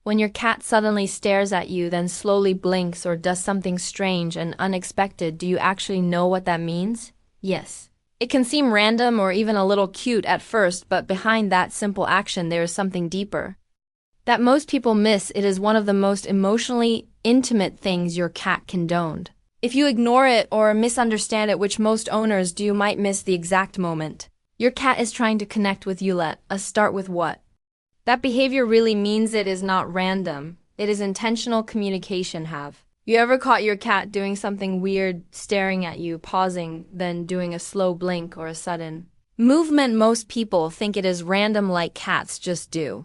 When your cat suddenly stares at you, then slowly blinks or does something strange and unexpected, do you actually know what that means? Yes. It can seem random or even a little cute at first, but behind that simple action there is something deeper that most people miss. It is one of the most emotionally intimate things your cat condoned. If you ignore it or misunderstand it, which most owners do, you might miss the exact moment your cat is trying to connect with you. Let us start with what that behavior really means. It is not random. It is intentional communication. Have you ever caught your cat doing something weird, staring at you, pausing, then doing a slow blink or a sudden movement? Most people think it is random, like cats just do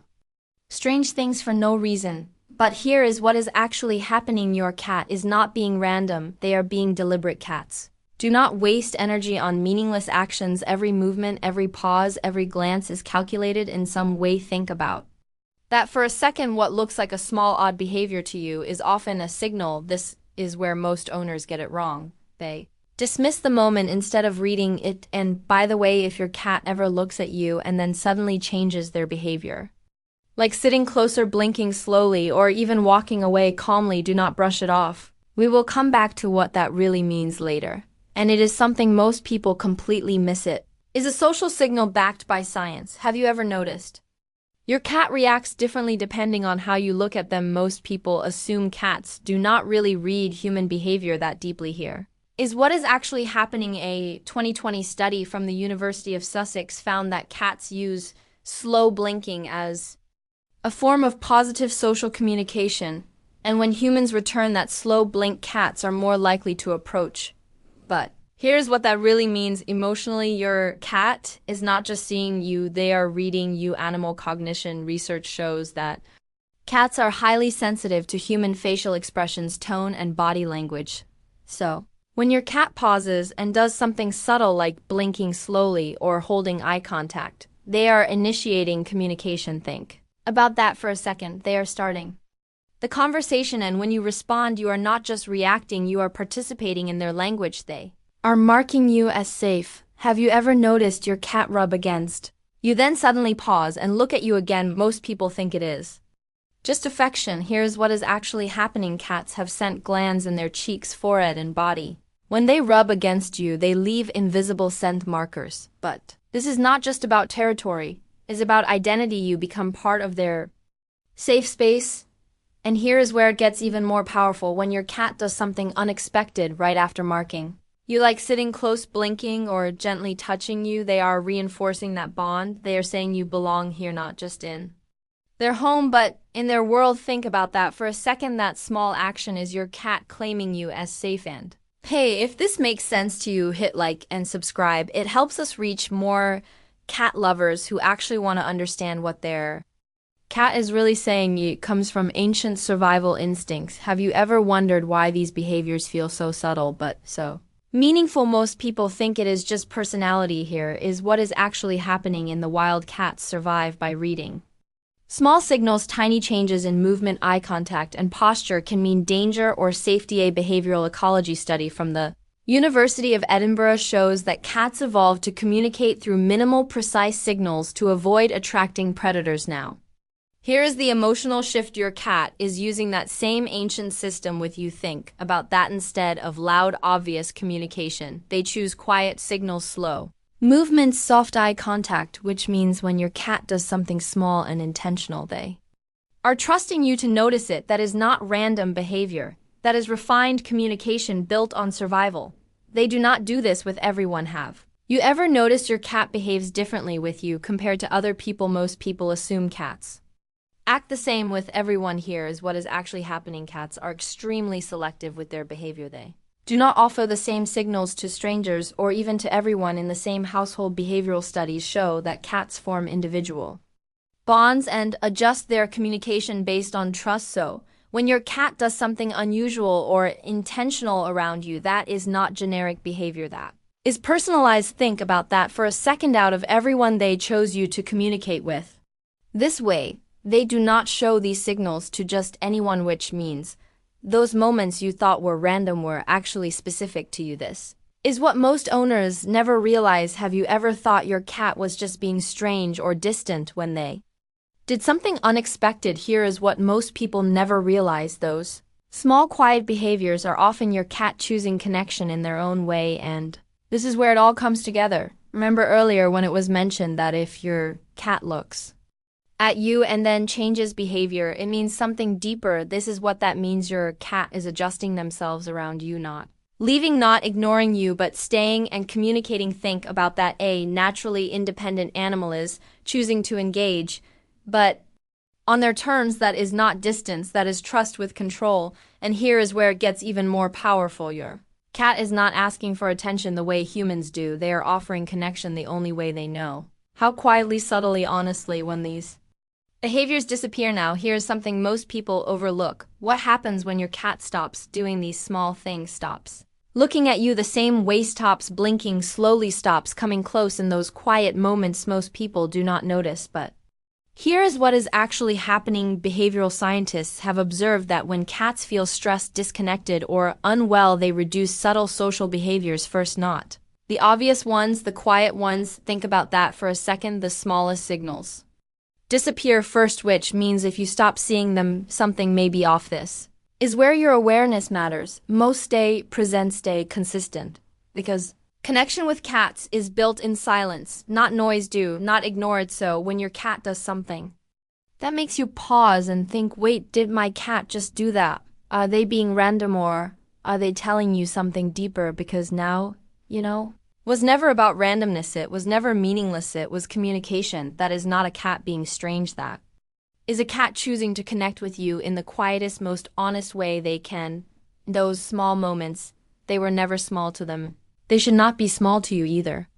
strange things for no reason. But here is what is actually happening. Your cat is not being random, they are being deliberate. Cats do not waste energy on meaningless actions. Every movement, every pause, every glance is calculated in some way. Think about that for a second. What looks like a small odd behavior to you is often a signal. This is where most owners get it wrong. They dismiss the moment instead of reading it. And by the way, if your cat ever looks at you and then suddenly changes their behavior, like sitting closer, blinking slowly, or even walking away calmly, do not brush it off. We will come back to what that really means later. And it is something most people completely miss. It is a social signal backed by science. Have you ever noticed your cat reacts differently depending on how you look at them? Most people assume cats do not really read human behavior that deeply. Here is what is actually happening. A 2020 study from the University of Sussex found that cats use slow blinking as a form of positive social communication, and when humans return that slow blink, cats are more likely to approach. But here's what that really means emotionally. Your cat is not just seeing you, they are reading you. Animal cognition research shows that cats are highly sensitive to human facial expressions, tone, and body language. So, when your cat pauses and does something subtle like blinking slowly or holding eye contact, they are initiating communication. Think about that for a second. They are starting the conversation, and when you respond, you are not just reacting, you are participating in their language. They are marking you as safe. Have you ever noticed your cat rub against you, then suddenly pause and look at you again? Most people think it is just affection. Here's what is actually happening. Cats have scent glands in their cheeks, forehead, and body. When they rub against you, they leave invisible scent markers. But this is not just about territory. Is about identity. You become part of their safe space. And here is where it gets even more powerful. When your cat does something unexpected right after marking you, like sitting close, blinking, or gently touching you, they are reinforcing that bond. They are saying you belong here, not just in their home, but in their world. Think about that for a second. That small action is your cat claiming you as safe. And hey, if this makes sense to you, hit like and subscribe. It helps us reach more cat lovers who actually want to understand what their cat is really saying. It comes from ancient survival instincts. Have you ever wondered why these behaviors feel so subtle but so meaningful? Most people think it is just personality. Here is what is actually happening in the wild. Cats survive by reading small signals. Tiny changes in movement, eye contact, and posture can mean danger or safety. A behavioral ecology study from the University of Edinburgh shows that cats evolved to communicate through minimal, precise signals to avoid attracting predators. Now, here is the emotional shift. Your cat is using that same ancient system with you. Think about that. Instead of loud, obvious communication, they choose quiet signals, slow movements, soft eye contact, which means when your cat does something small and intentional, they are trusting you to notice it. That is not random behavior. That is refined communication built on survival. They do not do this with everyone. Have you ever noticed your cat behaves differently with you compared to other people? Most people assume cats act the same with everyone. Here is what is actually happening. Cats are extremely selective with their behavior. They do not offer the same signals to strangers or even to everyone in the same household. Behavioral studies show that cats form individual bonds and adjust their communication based on trust. So, when your cat does something unusual or intentional around you, that is not generic behavior. That is personalized. Think about that for a second. Out of everyone they chose you to communicate with. This way, they do not show these signals to just anyone, which means those moments you thought were random were actually specific to you. This is what most owners never realize. Have you ever thought your cat was just being strange or distant when they Did something unexpected. Here is what most people never realize. Those small quiet behaviors are often your cat choosing connection in their own way, and this is where it all comes together. Remember earlier when it was mentioned that if your cat looks at you and then changes behavior, it means something deeper. This is what that means. Your cat is adjusting themselves around you, not leaving, not ignoring you, but staying and communicating. Think about that. A naturally independent animal is choosing to engage, but on their terms. That is not distance, that is trust with control. And here is where it gets even more powerful. Your cat is not asking for attention the way humans do. They are offering connection the only way they know. How quietly, subtly, honestly, when these behaviors disappear. Now, here's something most people overlook. What happens when your cat stops doing these small things, stops looking at you the same way, stops blinking, slowly stops coming close? In those quiet moments most people do not notice, but here is what is actually happening. Behavioral scientists have observed that when cats feel stressed, disconnected, or unwell, they reduce subtle social behaviors first, not the obvious ones, the quiet ones. Think about that for a second. The smallest signals disappear first, which means if you stop seeing them, something may be off. This is where your awareness matters most. Stay present, stay consistent, because connection with cats is built in silence, not noise. Do not ignore it. So when your cat does something that makes you pause and think, wait, did my cat just do that? Are they being random, or are they telling you something deeper? Because now, was never about randomness. It was never meaningless. It was communication. That is not a cat being strange. That is a cat choosing to connect with you in the quietest, most honest way they can. Those small moments, they were never small to them. They should not be small to you either.